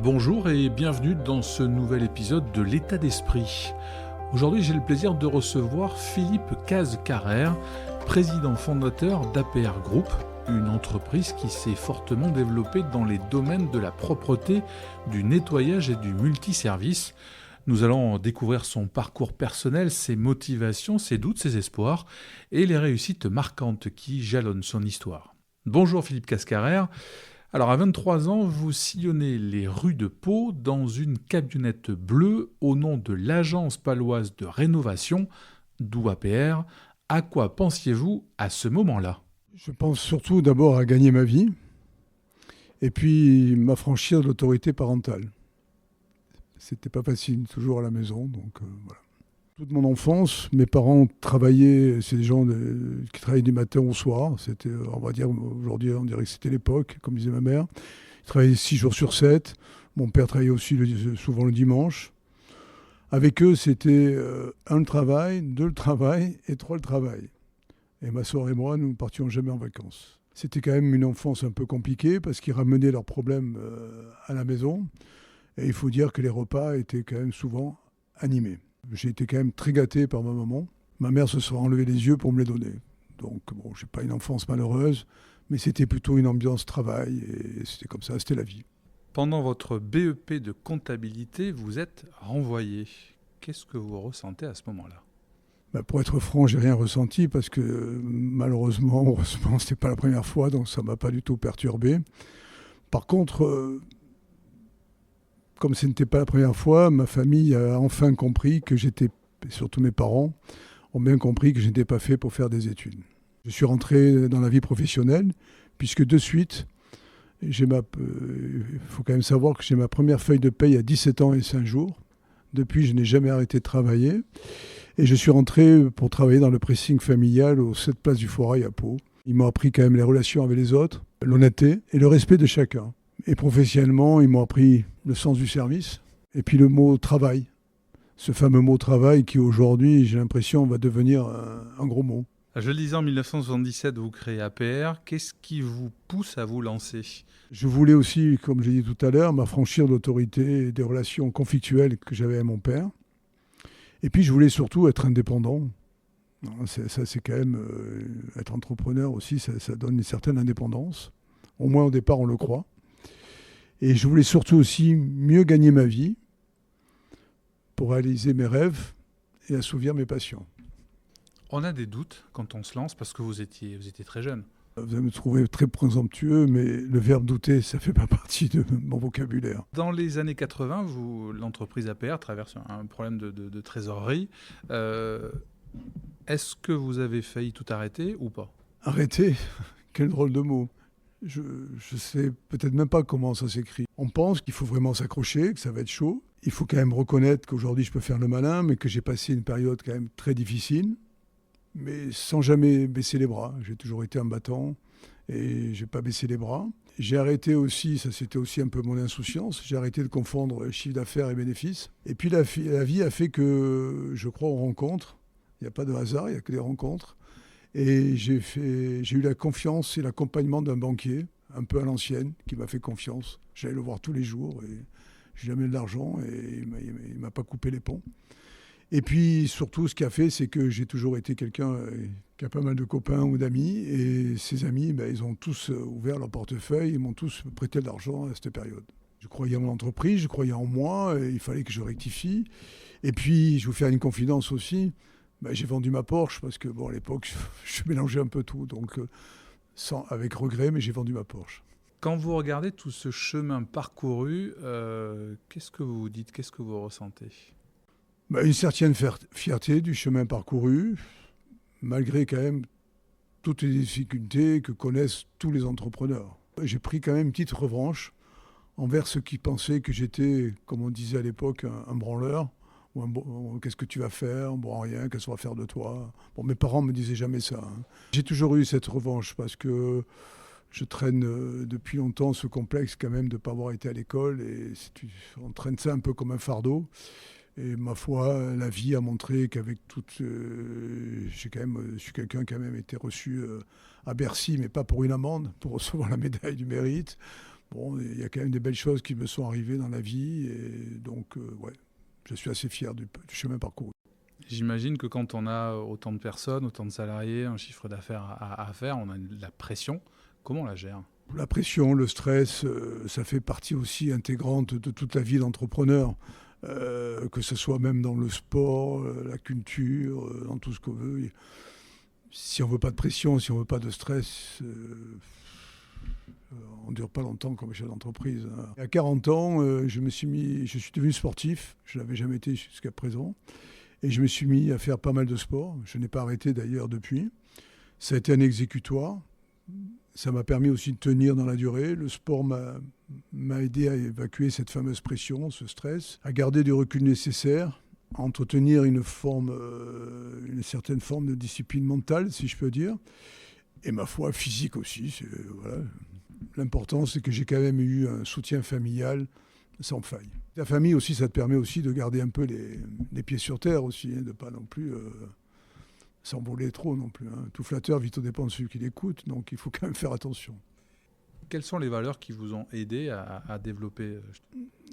Bonjour et bienvenue dans ce nouvel épisode de l'État d'esprit. Aujourd'hui, j'ai le plaisir de recevoir Philippe Caz-Carrère, président fondateur d'APR Group, une entreprise qui s'est fortement développée dans les domaines de la propreté, du nettoyage et du multiservice. Nous allons découvrir son parcours personnel, ses motivations, ses doutes, ses espoirs et les réussites marquantes qui jalonnent son histoire. Bonjour Philippe Caz-Carrère. Alors à 23 ans, vous sillonnez les rues de Pau dans une camionnette bleue au nom de l'agence paloise de rénovation, d'où APR. À quoi pensiez-vous à ce moment-là ? Je pense surtout d'abord à gagner ma vie et puis m'affranchir de l'autorité parentale. C'était pas facile, toujours à la maison, donc voilà. Toute mon enfance, mes parents travaillaient, c'est des gens qui travaillaient du matin au soir. C'était, on va dire, aujourd'hui, on dirait que c'était l'époque, comme disait ma mère. Ils travaillaient 6 jours sur 7. Mon père travaillait aussi souvent le dimanche. Avec eux, c'était 1 le travail, 2 le travail et 3 le travail. Et ma soeur et moi, nous ne partions jamais en vacances. C'était quand même une enfance un peu compliquée parce qu'ils ramenaient leurs problèmes à la maison. Et il faut dire que les repas étaient quand même souvent animés. J'ai été quand même très gâté par ma maman. Ma mère se serait enlevé les yeux pour me les donner. Donc bon, j'ai pas une enfance malheureuse, mais c'était plutôt une ambiance travail et c'était comme ça, c'était la vie. Pendant votre BEP de comptabilité, vous êtes renvoyé. Qu'est-ce que vous ressentez à ce moment-là ? Pour être franc, j'ai rien ressenti parce que malheureusement, heureusement, c'était pas la première fois, donc ça m'a pas du tout perturbé. Par contre, comme ce n'était pas la première fois, ma famille a enfin compris que surtout mes parents, ont bien compris que je n'étais pas fait pour faire des études. Je suis rentré dans la vie professionnelle, puisque de suite, il faut quand même savoir que j'ai ma première feuille de paye à 17 ans et 5 jours. Depuis, je n'ai jamais arrêté de travailler. Et je suis rentré pour travailler dans le pressing familial au 7 place du Foirail à Pau. Ils m'ont appris quand même les relations avec les autres, l'honnêteté et le respect de chacun. Et professionnellement, ils m'ont appris le sens du service et puis le mot travail. Ce fameux mot travail qui aujourd'hui, j'ai l'impression, va devenir un gros mot. Je le disais, en 1977, vous créez APR. Qu'est-ce qui vous pousse à vous lancer ? Je voulais aussi, comme j'ai dit tout à l'heure, m'affranchir de l'autorité et des relations conflictuelles que j'avais avec mon père. Et puis, je voulais surtout être indépendant. Ça, c'est quand même... être entrepreneur aussi, ça donne une certaine indépendance. Au moins, au départ, on le croit. Et je voulais surtout aussi mieux gagner ma vie pour réaliser mes rêves et assouvir mes passions. On a des doutes quand on se lance parce que vous étiez très jeune. Vous allez me trouver très présomptueux, mais le verbe douter, ça ne fait pas partie de mon vocabulaire. Dans les années 80, l'entreprise APR traverse un problème de trésorerie. Est-ce que vous avez failli tout arrêter ou pas ? Arrêter ? Quel drôle de mot. Je sais peut-être même pas comment ça s'écrit. On pense qu'il faut vraiment s'accrocher, que ça va être chaud. Il faut quand même reconnaître qu'aujourd'hui je peux faire le malin, mais que j'ai passé une période quand même très difficile, mais sans jamais baisser les bras. J'ai toujours été un battant et j'ai pas baissé les bras. J'ai arrêté aussi, ça c'était aussi un peu mon insouciance, j'ai arrêté de confondre chiffre d'affaires et bénéfices. Et puis la vie a fait que je crois aux rencontres. Il n'y a pas de hasard, il n'y a que des rencontres. Et j'ai eu la confiance et l'accompagnement d'un banquier, un peu à l'ancienne, qui m'a fait confiance. J'allais le voir tous les jours et j'ai jamais de l'argent et il m'a pas coupé les ponts. Et puis surtout, ce qu'il a fait, c'est que j'ai toujours été quelqu'un qui a pas mal de copains ou d'amis. Et ces amis, ils ont tous ouvert leur portefeuille, ils m'ont tous prêté de l'argent à cette période. Je croyais en mon entreprise, je croyais en moi, et il fallait que je rectifie. Et puis, je vais vous faire une confidence aussi. J'ai vendu ma Porsche parce que, à l'époque, je mélangeais un peu tout. Donc, avec regret, mais j'ai vendu ma Porsche. Quand vous regardez tout ce chemin parcouru, qu'est-ce que vous vous dites ? Qu'est-ce que vous ressentez ? Une certaine fierté du chemin parcouru, malgré quand même toutes les difficultés que connaissent tous les entrepreneurs. J'ai pris quand même une petite revanche envers ceux qui pensaient que j'étais, comme on disait à l'époque, un branleur. Qu'est-ce que tu vas faire ? Rien, qu'est-ce qu'on va faire de toi ? Mes parents ne me disaient jamais ça. J'ai toujours eu cette revanche parce que je traîne depuis longtemps ce complexe quand même de ne pas avoir été à l'école et on traîne ça un peu comme un fardeau. Et ma foi, la vie a montré qu'avec toute... je suis quelqu'un qui a même été reçu à Bercy, mais pas pour une amende, pour recevoir la médaille du mérite. Bon, il y a quand même des belles choses qui me sont arrivées dans la vie. Et donc, ouais, je suis assez fier du chemin parcouru. J'imagine que quand on a autant de personnes, autant de salariés, un chiffre d'affaires à faire, on a de la pression. Comment on la gère ? La pression, le stress, ça fait partie aussi intégrante de toute la vie d'entrepreneur. Que ce soit même dans le sport, la culture, dans tout ce qu'on veut. Si on ne veut pas de pression, si on ne veut pas de stress, on ne dure pas longtemps comme chef d'entreprise. À 40 ans, je suis devenu sportif. Je ne l'avais jamais été jusqu'à présent. Et je me suis mis à faire pas mal de sport. Je n'ai pas arrêté d'ailleurs depuis. Ça a été un exécutoire. Ça m'a permis aussi de tenir dans la durée. Le sport m'a aidé à évacuer cette fameuse pression, ce stress, à garder du recul nécessaire, à entretenir une certaine forme de discipline mentale, si je peux dire. Et ma foi, physique aussi. Voilà. L'important, c'est que j'ai quand même eu un soutien familial sans faille. La famille aussi, ça te permet aussi de garder un peu les pieds sur terre aussi, de ne pas non plus s'envoler trop non plus. Tout flatteur vit aux dépens de celui qui l'écoute, donc il faut quand même faire attention. Quelles sont les valeurs qui vous ont aidé à développer ?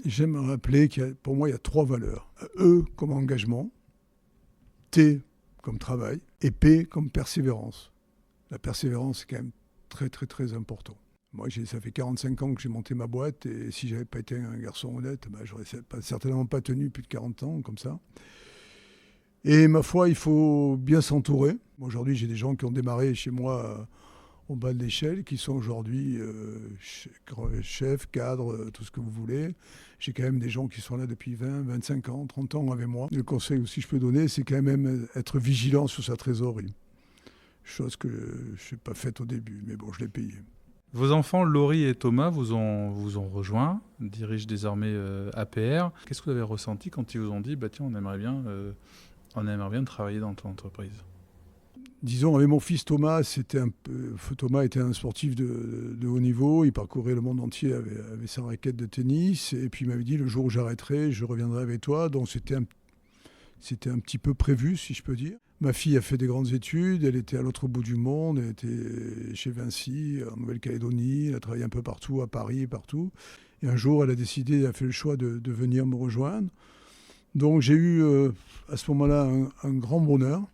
J'aime rappeler pour moi, il y a 3 valeurs. E comme engagement, T comme travail et P comme persévérance. La persévérance, c'est quand même très, très, très important. Moi, ça fait 45 ans que j'ai monté ma boîte et si je n'avais pas été un garçon honnête, j'aurais certainement pas tenu plus de 40 ans comme ça. Et ma foi, il faut bien s'entourer. Aujourd'hui, j'ai des gens qui ont démarré chez moi au bas de l'échelle, qui sont aujourd'hui chefs, cadres, tout ce que vous voulez. J'ai quand même des gens qui sont là depuis 20, 25 ans, 30 ans avec moi. Le conseil aussi que je peux donner, c'est quand même être vigilant sur sa trésorerie. Chose que je n'ai pas faite au début, mais bon, je l'ai payé. Vos enfants, Laurie et Thomas, vous ont rejoint, dirigent désormais APR. Qu'est-ce que vous avez ressenti quand ils vous ont dit tiens, on aimerait bien travailler dans ton entreprise ? Disons, avec mon fils Thomas, Thomas était un sportif de haut niveau. Il parcourait le monde entier avec sa raquette de tennis. Et puis il m'avait dit, le jour où j'arrêterai, je reviendrai avec toi. Donc c'était un petit peu prévu, si je peux dire. Ma fille a fait des grandes études. Elle était à l'autre bout du monde. Elle était chez Vinci, en Nouvelle-Calédonie. Elle a travaillé un peu partout, à Paris, partout. Et un jour, elle a fait le choix de venir me rejoindre. Donc j'ai eu à ce moment-là un grand bonheur,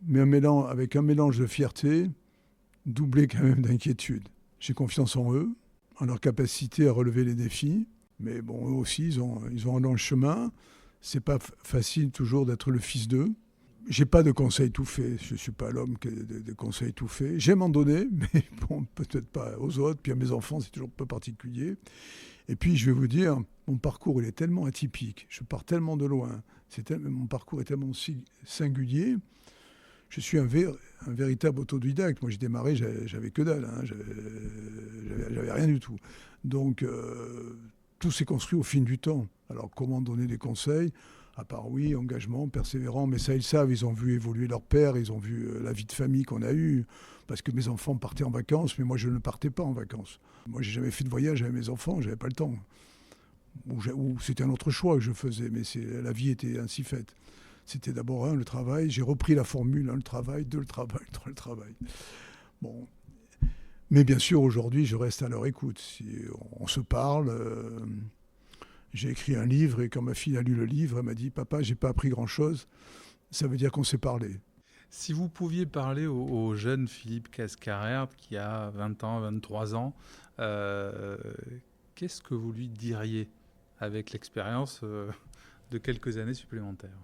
mais avec un mélange de fierté, doublé quand même d'inquiétude. J'ai confiance en eux, en leur capacité à relever les défis, mais bon, eux aussi, ils ont un long chemin. C'est pas facile toujours d'être le fils d'eux. J'ai pas de conseils tout faits, je suis pas l'homme qui a de conseils tout faits. J'aime en donner, mais bon, peut-être pas aux autres, puis à mes enfants, c'est toujours un peu particulier. Et puis, je vais vous dire, mon parcours, il est tellement atypique, je pars tellement de loin, mon parcours est tellement singulier, je suis un véritable autodidacte. Moi, j'ai démarré, j'avais que dalle, j'avais rien du tout. Donc, tout s'est construit au fil du temps. Alors, comment donner des conseils ? À part, oui, engagement, persévérant, mais ça, ils savent, ils ont vu évoluer leur père, ils ont vu la vie de famille qu'on a eue, parce que mes enfants partaient en vacances, mais moi, je ne partais pas en vacances. Moi, j'ai jamais fait de voyage avec mes enfants, j'avais pas le temps. Ou c'était un autre choix que je faisais, mais la vie était ainsi faite. C'était d'abord le travail, j'ai repris la formule, le travail, 2 le travail, 3 le travail. Bon. Mais bien sûr, aujourd'hui, je reste à leur écoute. Si on se parle... J'ai écrit un livre et quand ma fille a lu le livre, elle m'a dit « Papa, j'ai pas appris grand-chose, ça veut dire qu'on s'est parlé ». Si vous pouviez parler au jeune Philippe Cascarert qui a 20 ans, 23 ans, qu'est-ce que vous lui diriez avec l'expérience de quelques années supplémentaires ?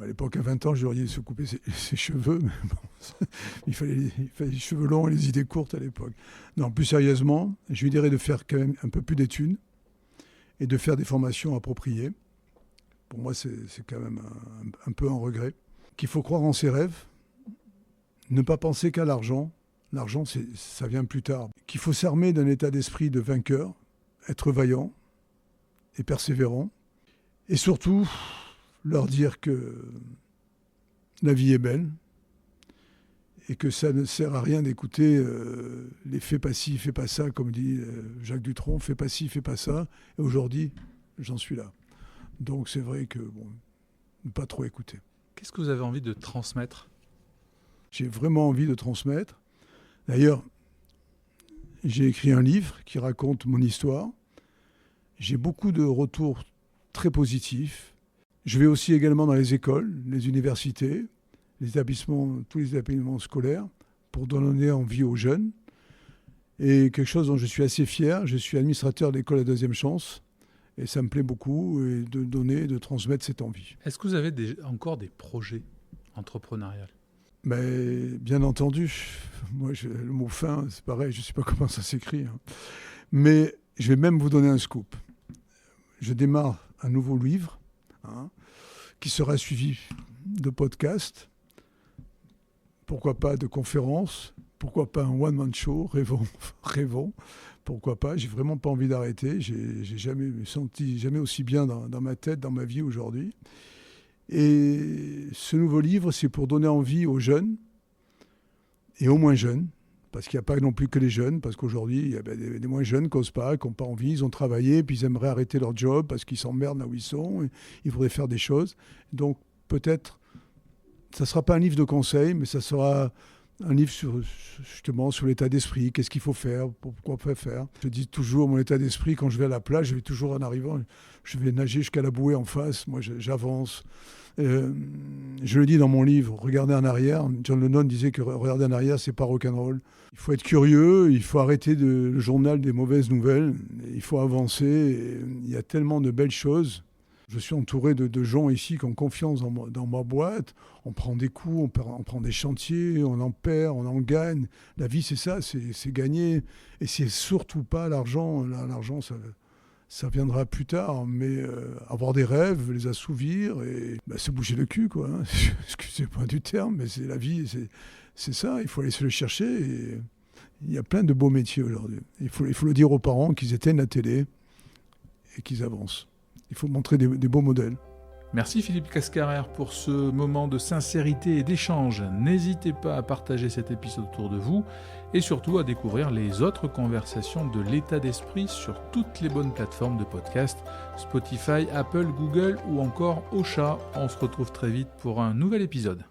À l'époque, à 20 ans, je lui aurais dit de se couper ses cheveux, mais bon, il fallait les cheveux longs et les idées courtes à l'époque. Non, plus sérieusement, je lui dirais de faire quand même un peu plus d'études, et de faire des formations appropriées. Pour moi, c'est quand même un peu un regret. Qu'il faut croire en ses rêves, ne pas penser qu'à l'argent. L'argent, ça vient plus tard. Qu'il faut s'armer d'un état d'esprit de vainqueur, être vaillant et persévérant. Et surtout, leur dire que la vie est belle et que ça ne sert à rien d'écouter les fais pas ci, fais pas ça, comme dit Jacques Dutronc, fais pas ci, fais pas ça. Et aujourd'hui, j'en suis là. Donc c'est vrai que, ne pas trop écouter. Qu'est-ce que vous avez envie de transmettre ? J'ai vraiment envie de transmettre. D'ailleurs, J'ai écrit un livre qui raconte mon histoire. J'ai beaucoup de retours très positifs. Je vais aussi également dans les écoles, les universités, tous les établissements scolaires pour donner envie aux jeunes. Et quelque chose dont je suis assez fier, je suis administrateur de l'école La Deuxième Chance. Et ça me plaît beaucoup de transmettre cette envie. Est-ce que vous avez encore des projets entrepreneuriaux ? Mais bien entendu, moi le mot fin, c'est pareil, je ne sais pas comment ça s'écrit. Mais je vais même vous donner un scoop. Je démarre un nouveau livre qui sera suivi de podcasts, pourquoi pas de conférences, pourquoi pas un one-man show, rêvons, pourquoi pas. J'ai vraiment pas envie d'arrêter, j'ai jamais aussi bien dans ma tête, dans ma vie aujourd'hui. Et ce nouveau livre, c'est pour donner envie aux jeunes et aux moins jeunes, parce qu'il n'y a pas non plus que les jeunes, parce qu'aujourd'hui, il y a des moins jeunes qui n'osent pas, qui n'ont pas envie, ils ont travaillé, puis ils aimeraient arrêter leur job parce qu'ils s'emmerdent là où ils sont, et ils voudraient faire des choses. Donc peut-être, ça ne sera pas un livre de conseils, mais ça sera un livre justement sur l'état d'esprit, qu'est-ce qu'il faut faire, pourquoi pas faire. Je dis toujours mon état d'esprit, quand je vais à la plage, je vais toujours en arrivant, je vais nager jusqu'à la bouée en face, moi j'avance. Je le dis dans mon livre, regardez en arrière. John Lennon disait que regarder en arrière, c'est pas rock'n'roll. Il faut être curieux, il faut arrêter le journal des mauvaises nouvelles, il faut avancer. Et il y a tellement de belles choses. Je suis entouré de gens ici qui ont confiance dans ma boîte. On prend des coups, on prend des chantiers, on en perd, on en gagne. La vie, c'est ça, c'est gagner. Et c'est surtout pas l'argent. L'argent, ça viendra plus tard, mais avoir des rêves, les assouvir et se bouger le cul, quoi. Excusez-moi du terme, mais c'est la vie, c'est ça, il faut aller se le chercher. Et il y a plein de beaux métiers aujourd'hui. Il faut le dire aux parents qu'ils éteignent la télé et qu'ils avancent. Il faut montrer des beaux modèles. Merci Philippe Cascarère pour ce moment de sincérité et d'échange. N'hésitez pas à partager cet épisode autour de vous et surtout à découvrir les autres conversations de l'état d'esprit sur toutes les bonnes plateformes de podcast, Spotify, Apple, Google ou encore Ocha. On se retrouve très vite pour un nouvel épisode.